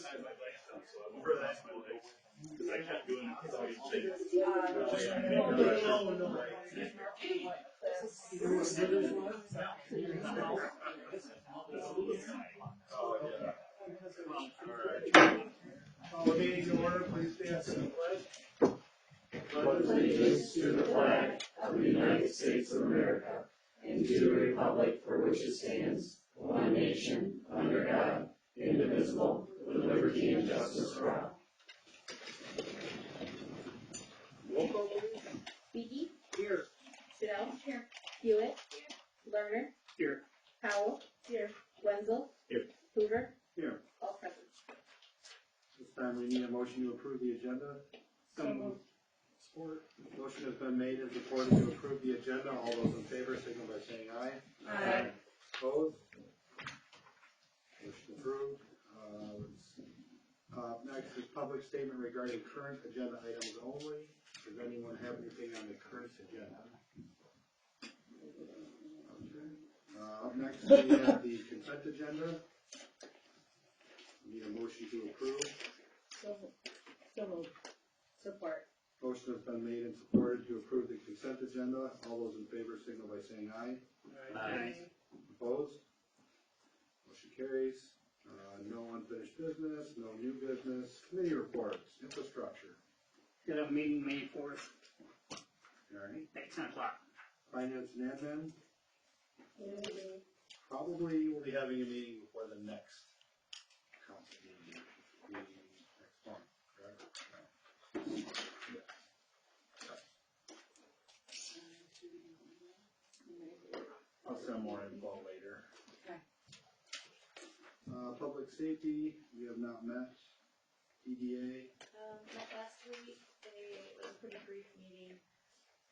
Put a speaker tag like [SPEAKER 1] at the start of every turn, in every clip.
[SPEAKER 1] had my legs done, so I wore that my legs. Because I kept doing it because I was shaking.
[SPEAKER 2] Call the meeting to order, please stand for the pledge.
[SPEAKER 3] Pledge allegiance to the flag of the United States of America and to the republic for which it stands, one nation, under God, indivisible, with liberty and justice for all.
[SPEAKER 2] Roll call, please.
[SPEAKER 4] Beaky?
[SPEAKER 2] Here.
[SPEAKER 4] Sidell? Here. Hewitt? Here. Lerner?
[SPEAKER 2] Here.
[SPEAKER 4] Powell? Here. Wenzel?
[SPEAKER 1] Here.
[SPEAKER 4] Hoover?
[SPEAKER 2] Here.
[SPEAKER 4] All present.
[SPEAKER 2] This time we need a motion to approve the agenda.
[SPEAKER 4] So moved.
[SPEAKER 2] Support. Motion has been made and supported to approve the agenda. All those in favor signal by saying aye.
[SPEAKER 4] Aye.
[SPEAKER 2] Opposed? Motion approved. Next is public statement regarding current agenda items only. Does anyone have anything on the current agenda? Okay. Up next we have the consent agenda. Need a motion to approve.
[SPEAKER 4] So moved. Support.
[SPEAKER 2] Motion has been made and supported to approve the consent agenda. All those in favor signal by saying aye.
[SPEAKER 1] Aye.
[SPEAKER 2] Opposed? Motion carries. No unfinished business, no new business. Committee reports, infrastructure.
[SPEAKER 5] Got a meeting May 4th
[SPEAKER 2] All right.
[SPEAKER 5] at 10 o'clock.
[SPEAKER 2] Finance and admin. Probably we'll be having a meeting before the next council meeting, next month, correct? Yeah. I'll send more info later.
[SPEAKER 4] Okay.
[SPEAKER 2] Public safety, we have not met. EDA,
[SPEAKER 6] Met last week, it was a pretty brief meeting,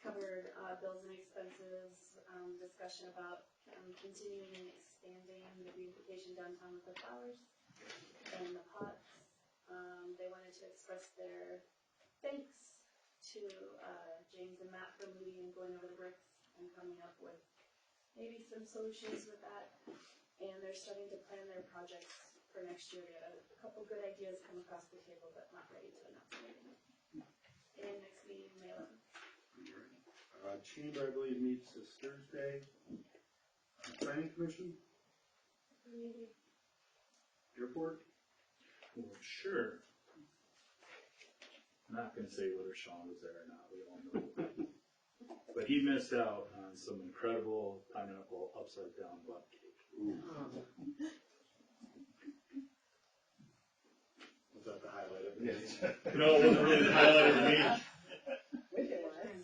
[SPEAKER 6] covered, bills and expenses, discussion about, continuing and expanding the beautification downtown with the flowers and the pots. They wanted to express their thanks to, James and Matt for moving and going over the bricks and coming up with maybe some solutions with that. And they're starting to plan their projects for next year. They had a couple good ideas come across the table, but not ready to announce anything. And next meeting, May 11th.
[SPEAKER 2] chamber, I believe, meets this Thursday. Planning commission,
[SPEAKER 6] Maybe.
[SPEAKER 2] airport.
[SPEAKER 1] Well, sure. I'm not gonna say whether Sean was there or not, we all know. But he missed out on some incredible pineapple upside down butt cake.
[SPEAKER 2] Was that the highlight of it?
[SPEAKER 1] No, it wasn't really the highlight of the meeting.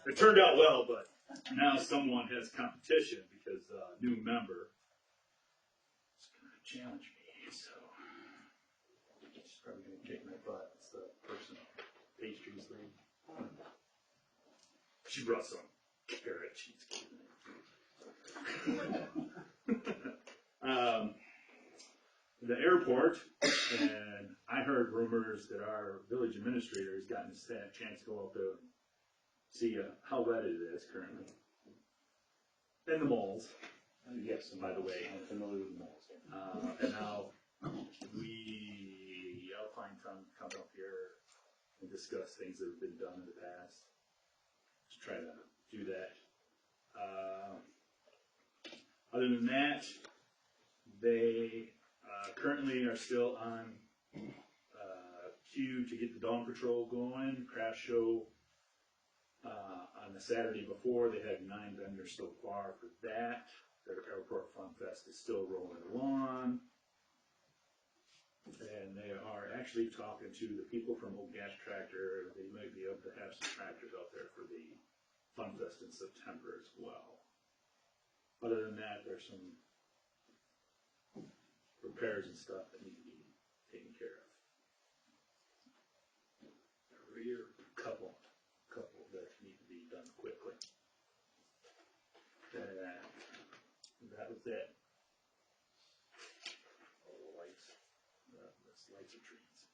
[SPEAKER 1] It turned out well, but now someone has competition because a new member is gonna challenge me, so she's probably gonna kick my butt. It's the person pastries thing. She brought some carrot cheesecake. The airport, and I heard rumors that our village administrator has gotten a chance to go out there and see how wet it is currently. And the malls. Yes, by the way. I'm familiar with the malls. And now Alpine come up here and discuss things that have been done in the past. Just try to do that. Other than that, they currently are still on queue to get the Dawn Patrol going. Craft show on the Saturday before. They had 9 vendors so far for that. Their Airport Fun Fest is still rolling along. And they are actually talking to the people from Old Gas Tractor. They might be able to have some tractors out there for the Fun Fest in September as well. Other than that, there's some repairs and stuff that need to be taken care of. Every year, couple that need to be done quickly. That was it. All the lights, lights and trees.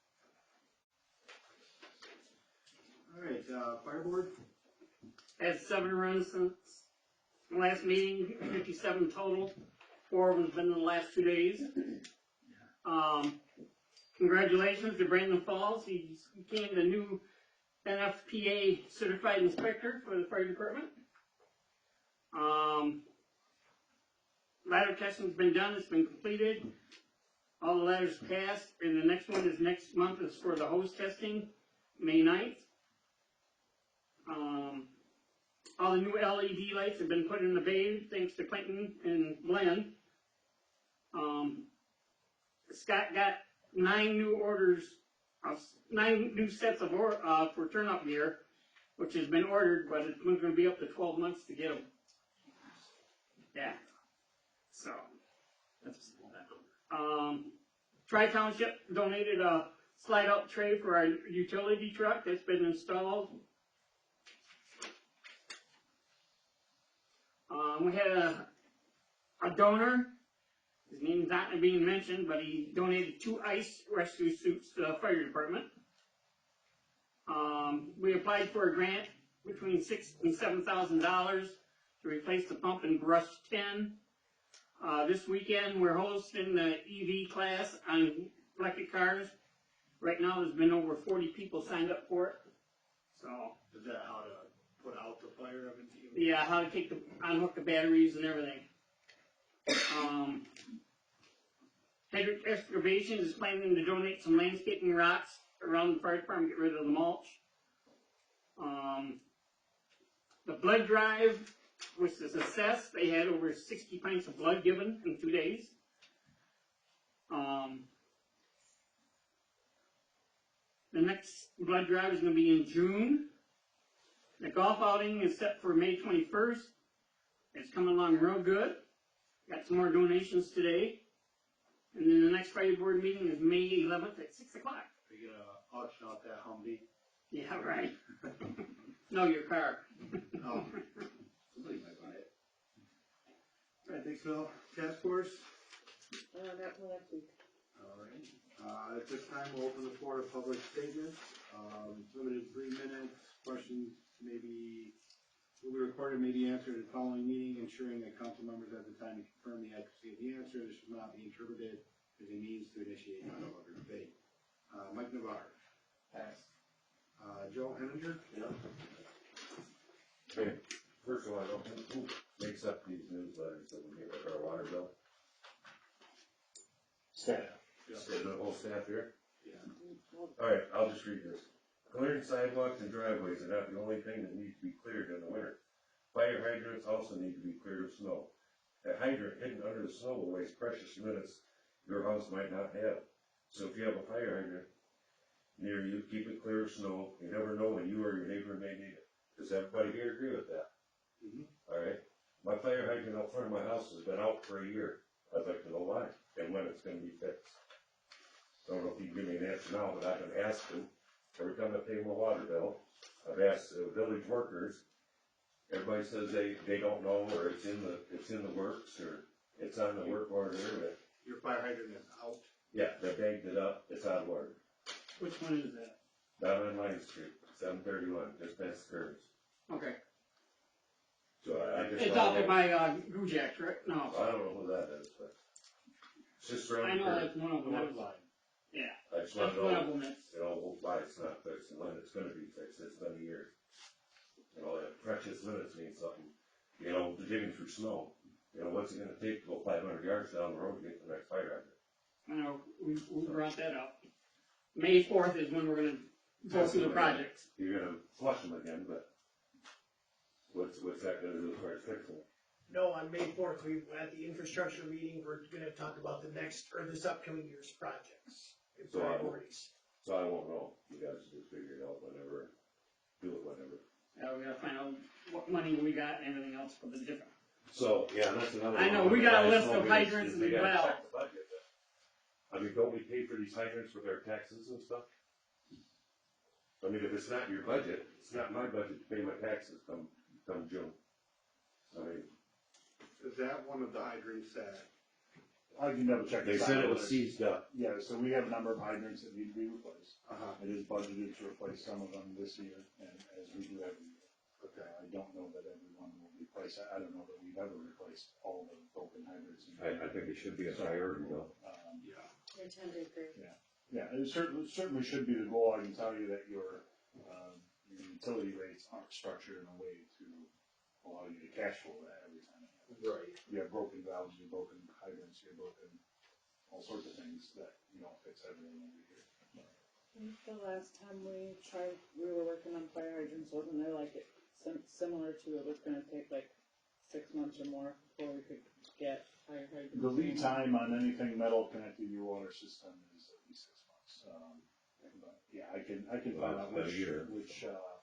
[SPEAKER 2] All right, fire board.
[SPEAKER 5] Had 7 runs since the last meeting, 57 total. 4 of them have been in the last 2 days. congratulations to Brandon Falls. He became the new NFPA certified inspector for the fire department. Ladder testing's been done, it's been completed. All the ladders passed, and the next one is next month is for the hose testing, May 9th. All the new LED lights have been put in the bay, thanks to Clinton and Glenn. Scott got 9 new orders, 9 new sets of for turnout gear, which has been ordered, but it's going to be up to 12 months to get them. Yeah. So. Tri-Township donated a slide-out tray for our utility truck that's been installed. We had a donor. His name's not being mentioned, but he donated 2 ice rescue suits to the fire department. We applied for a grant between $6,000 and $7,000 to replace the pump in Brush 10. This weekend we're hosting the EV class on electric cars. Right now there's been over 40 people signed up for it. So.
[SPEAKER 2] Is that how to put out the fire of it?
[SPEAKER 5] Yeah, how to take unhook the batteries and everything. Hedrick Excavations is planning to donate some landscaping rocks around the fire department, get rid of the mulch. The blood drive was a success. They had over 60 pints of blood given in 2 days. The next blood drive is going to be in June. The golf outing is set for May 21st. It's coming along real good. Got some more donations today. And then the next Friday board meeting is May 11th at 6 o'clock.
[SPEAKER 2] Are you gonna auction out that Humvee?
[SPEAKER 5] Yeah, right. No, your car.
[SPEAKER 2] Oh. Somebody might buy it. Alright, thanks, Phil. Task force?
[SPEAKER 3] Not till next week.
[SPEAKER 2] Alright, at this time, we'll open the floor to public statements, limited 3 minutes, questions maybe will be recorded, may be answered at the following meeting, ensuring that council members have the time to confirm the accuracy of the answer. This should not be interpreted as a means to initiate dialogue or debate. Mike Navarre.
[SPEAKER 7] Pass.
[SPEAKER 2] Joe Henninger.
[SPEAKER 7] Yeah. Okay, first of all, who makes up these newsletters that we get with our water bill?
[SPEAKER 2] Staff.
[SPEAKER 7] The whole staff here?
[SPEAKER 2] Yeah.
[SPEAKER 7] Alright, I'll just read this. Clearing sidewalks and driveways are not the only thing that needs to be cleared in the winter. Fire hydrants also need to be cleared of snow. A hydrant hidden under the snow will waste precious minutes your house might not have. So if you have a fire hydrant near you, keep it clear of snow. You never know when you or your neighbor may need it. Does everybody here agree with that?
[SPEAKER 2] Mm-hmm.
[SPEAKER 7] Alright, my fire hydrant out front of my house has been out for a year. I'd like to know why and when it's gonna be fixed. Don't know if you can give me an answer now, but I've been asking. Every time I pay my water bill, I've asked the village workers. Everybody says they don't know, or it's in the works, or it's on the work order.
[SPEAKER 2] Your fire hydrant is out?
[SPEAKER 7] Yeah, they bagged it up, it's out of order.
[SPEAKER 5] Which one is that?
[SPEAKER 7] Down on Line Street, 731, just past the curves.
[SPEAKER 5] Okay.
[SPEAKER 7] So I just.
[SPEAKER 5] It's out there by Gujak, right? No.
[SPEAKER 7] I don't know who that is, but it's just around
[SPEAKER 5] I
[SPEAKER 7] the
[SPEAKER 5] know
[SPEAKER 7] curve.
[SPEAKER 5] that's one of them.
[SPEAKER 2] North line.
[SPEAKER 5] Yeah.
[SPEAKER 7] I just
[SPEAKER 5] That's
[SPEAKER 7] want to
[SPEAKER 5] one of
[SPEAKER 7] know,
[SPEAKER 5] them.
[SPEAKER 7] why it's not fixed and when it's gonna be fixed. It's been a year. That precious minutes means something. Digging through snow. What's it gonna take to go 500 yards down the road to get to the next fire hydrant?
[SPEAKER 5] I know, we brought that up. May 4th is when we're gonna go through the projects.
[SPEAKER 7] You're gonna flush them again, but what's that gonna do as far as fixing it?
[SPEAKER 8] No, on May 4th, at the infrastructure meeting, we're gonna talk about this upcoming year's projects and
[SPEAKER 7] So
[SPEAKER 8] priorities.
[SPEAKER 7] So I won't know. You guys just figure it out whenever, do it whenever.
[SPEAKER 5] Yeah, we gotta find out what money we got and everything else for the different.
[SPEAKER 7] So, yeah, that's another.
[SPEAKER 5] I know,
[SPEAKER 7] one.
[SPEAKER 5] we got a
[SPEAKER 7] Guys
[SPEAKER 5] list
[SPEAKER 7] know
[SPEAKER 5] of
[SPEAKER 7] we-
[SPEAKER 5] hydrants
[SPEAKER 7] they
[SPEAKER 5] as
[SPEAKER 7] gotta
[SPEAKER 5] well.
[SPEAKER 7] check the budget, but- don't we pay for these hydrants with our taxes and stuff? If it's not your budget, it's not my budget to pay my taxes come June.
[SPEAKER 2] Is that one of the hydrants that?
[SPEAKER 9] I can double check.
[SPEAKER 7] They said it was seized up.
[SPEAKER 9] Yeah, so we have a number of hydrants that need to be replaced.
[SPEAKER 2] Uh-huh.
[SPEAKER 9] It is budgeted to replace some of them this year, and as we do every year.
[SPEAKER 2] Okay.
[SPEAKER 9] I don't know that everyone will be replaced. I don't know that we've ever replaced all the broken hydrants.
[SPEAKER 7] I think it should be a priority though.
[SPEAKER 2] Yeah.
[SPEAKER 3] Intended for.
[SPEAKER 9] Yeah. Yeah, it certainly should be the goal. I can tell you that your utility rates aren't structured in a way to allow you to cash flow that every time.
[SPEAKER 2] Right.
[SPEAKER 9] You have broken valves, you have broken hydrants, you have broken all sorts of things that you don't fix everything every year.
[SPEAKER 3] The last time we tried, we were working on fire hydrants, wasn't there like similar to it was gonna take like 6 months or more before we could get fire hydrants?
[SPEAKER 9] The lead time on anything metal connected to your water system is at least 6 months. But yeah, I can find out which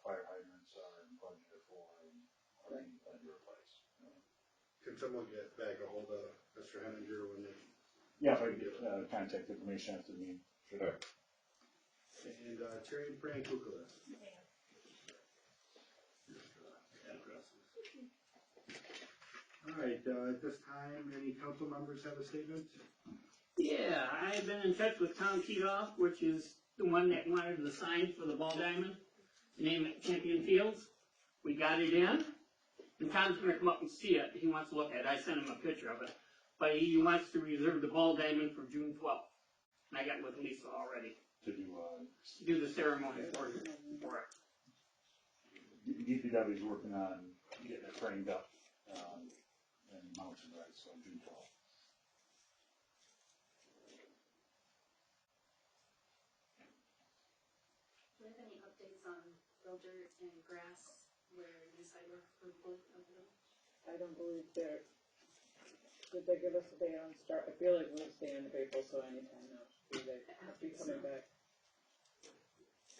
[SPEAKER 9] fire hydrants are budgeted for and are being planned to replace.
[SPEAKER 2] Can someone get back a hold of Mr. Henninger when they?
[SPEAKER 9] Yeah, if I can get contact information after the meeting.
[SPEAKER 7] Sure.
[SPEAKER 2] And Terry and Frank Kukulis. All right, at this time, any council members have a statement?
[SPEAKER 5] Yeah, I've been in touch with Tom Keetoff, which is the one that wanted the sign for the ball diamond, name it Champion Fields. We got it in, and Tom's gonna come up and see it, he wants to look at it, I sent him a picture of it. But he wants to reserve the ball diamond for June 12th, and I got with Lisa already.
[SPEAKER 9] To
[SPEAKER 5] Do the ceremony for it.
[SPEAKER 9] DPW is working on getting it framed up and mounted right, so June 12th.
[SPEAKER 6] Do you have any updates on fill dirt and grass where the sidewalks were both of them?
[SPEAKER 3] I don't believe did they give us a day on start? I feel like we'll stay end of April, so anytime now, they have to be coming back.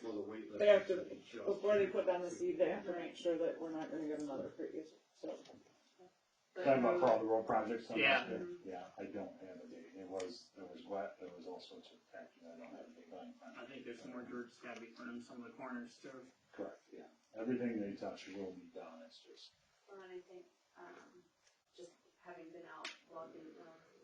[SPEAKER 2] Well, the wait list.
[SPEAKER 3] They have to, before they put down the seed, they have to make sure that we're not gonna get another previous, so.
[SPEAKER 9] Talking about for all the road projects?
[SPEAKER 5] Yeah.
[SPEAKER 9] Yeah, I don't have a date. There was wet, there was all sorts of factors. I don't have a date.
[SPEAKER 5] I think there's some more dirt's gotta be put in some of the corners too.
[SPEAKER 9] Correct, yeah. Everything they touch will be done, it's just.
[SPEAKER 6] Well, and I think, just having been out walking,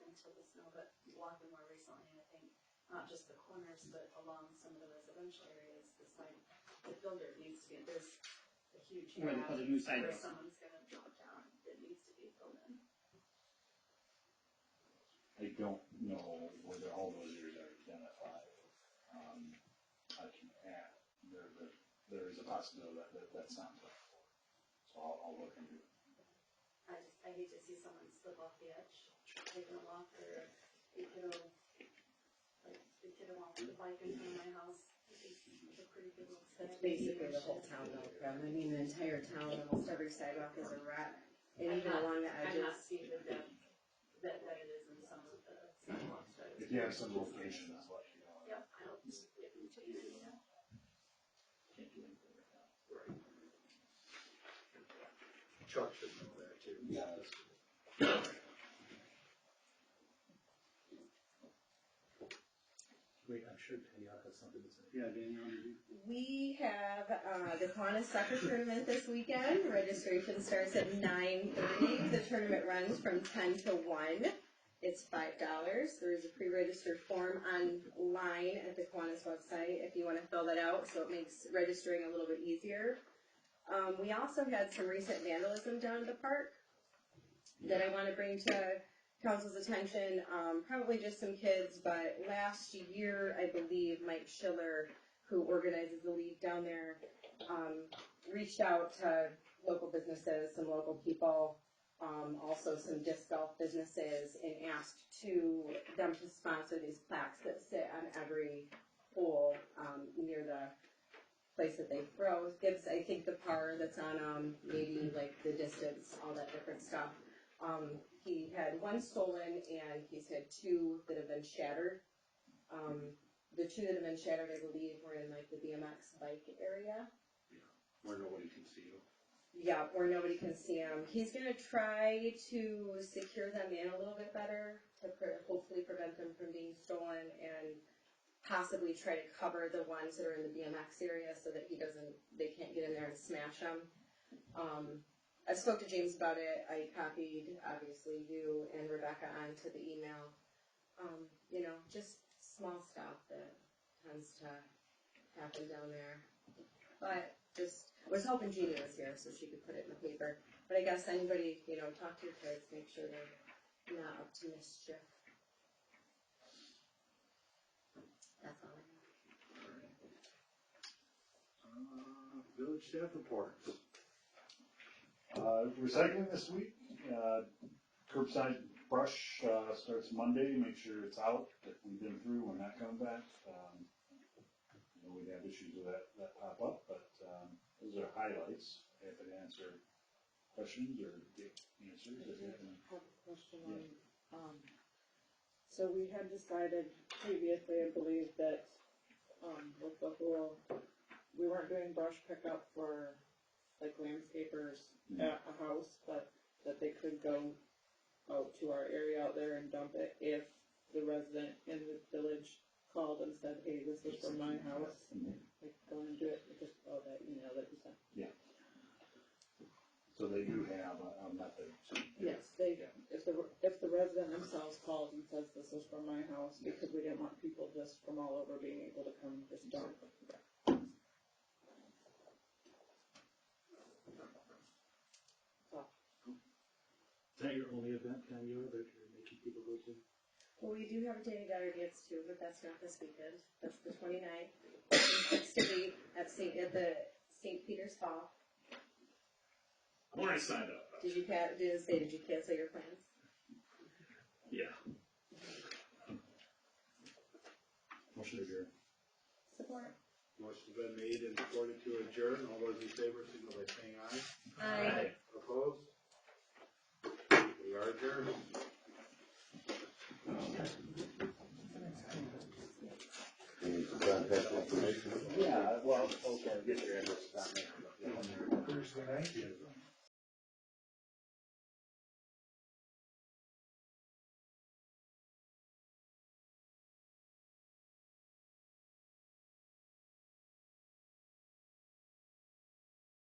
[SPEAKER 6] until the snow, but walking more recently, I think, not just the corners, but along some of the residential areas, the side, the fill dirt needs to be, there's a huge
[SPEAKER 5] Where they
[SPEAKER 6] gap
[SPEAKER 5] put a new sidewalk.
[SPEAKER 6] where someone's gonna drop down that needs to be filled in.
[SPEAKER 9] I don't know whether all those areas are identified. I can add, there is a possibility that's not planned for. So I'll look into it.
[SPEAKER 6] I hate to see someone slip off the edge, taking a walk, or a kiddo, like, the kiddo walking the bike in front of my house. It's a pretty good little
[SPEAKER 10] That's basically the whole town though, Kevin. I mean, the entire town, almost every sidewalk is a wreck. And even along the
[SPEAKER 6] I'm not
[SPEAKER 10] edges.
[SPEAKER 6] seeing the depth that it is in some of the sidewalks.
[SPEAKER 9] If you have some locations, let me know.
[SPEAKER 6] Yep, I'll just get into you now.
[SPEAKER 9] Can't do anything right now.
[SPEAKER 2] Right. Chuck should know that too.
[SPEAKER 9] Yes.
[SPEAKER 1] Wait, I'm sure Danielle has something to say.
[SPEAKER 2] Yeah, Danielle.
[SPEAKER 10] We have, the Kiwanis Soccer Tournament this weekend. Registration starts at 9:30. The tournament runs from 10 to 1. It's $5. There's a pre-registered form online at the Kiwanis website if you want to fill that out, so it makes registering a little bit easier. We also had some recent vandalism down at the park that I want to bring to council's attention. Probably just some kids, but last year, I believe Mike Schiller, who organizes the league down there, reached out to local businesses, some local people, also some disc golf businesses, and asked them to sponsor these plaques that sit on every hole near the place that they throw. It gives, I think, the power that's on maybe like the distance, all that different stuff. He had one stolen, and he's had 2 that have been shattered. The 2 that have been shattered, I believe, were in like the BMX bike area.
[SPEAKER 2] Where nobody can see you.
[SPEAKER 10] Yeah, where nobody can see them. He's gonna try to secure them in a little bit better to hopefully prevent them from being stolen, and possibly try to cover the ones that are in the BMX area so that they can't get in there and smash them. I spoke to James about it. I copied, obviously, you and Rebecca onto the email. Just small stuff that tends to happen down there. But I was hoping Jeannie was here so she could put it in the paper. But I guess anybody, talk to your kids, make sure they're not up to mischief. That's all I
[SPEAKER 2] village staff reports.
[SPEAKER 9] Recycling this week, curbside brush, starts Monday, make sure it's out, if we've been through, we're not coming back. You know, we have issues with that pop up, but, those are highlights, happy to answer questions or get answers if you have any.
[SPEAKER 11] I have a question on, so we had decided previously, I believe, that, with the whole, we weren't doing brush pickup for, like, landscapers at a house, but that they could go out to our area out there and dump it if the resident in the village called and said, hey, this is from my house. Like, go and do it, just, that email that you sent.
[SPEAKER 9] Yeah. So they do have a method.
[SPEAKER 11] Yes, if the resident themselves calls and says this is from my house, because we didn't want people just from all over being able to come just dump.
[SPEAKER 1] Is that your only event, Daniela, that you're making people go to?
[SPEAKER 6] Well, we do have a Danny Dyer dance too, but that's not this weekend. That's the 29th. It's to be at the St. Peter's Hall.
[SPEAKER 1] I'm already signed up.
[SPEAKER 6] Did you cancel your plans?
[SPEAKER 1] Yeah. Motion to adjourn.
[SPEAKER 6] Support.
[SPEAKER 2] Motion's been made and supported to adjourn. All those in favor, signal by saying aye.
[SPEAKER 6] Aye.
[SPEAKER 2] Opposed? We are adjourned.
[SPEAKER 7] Contact information.
[SPEAKER 9] Yeah, well, okay, get your address on there.
[SPEAKER 8] Thursday night.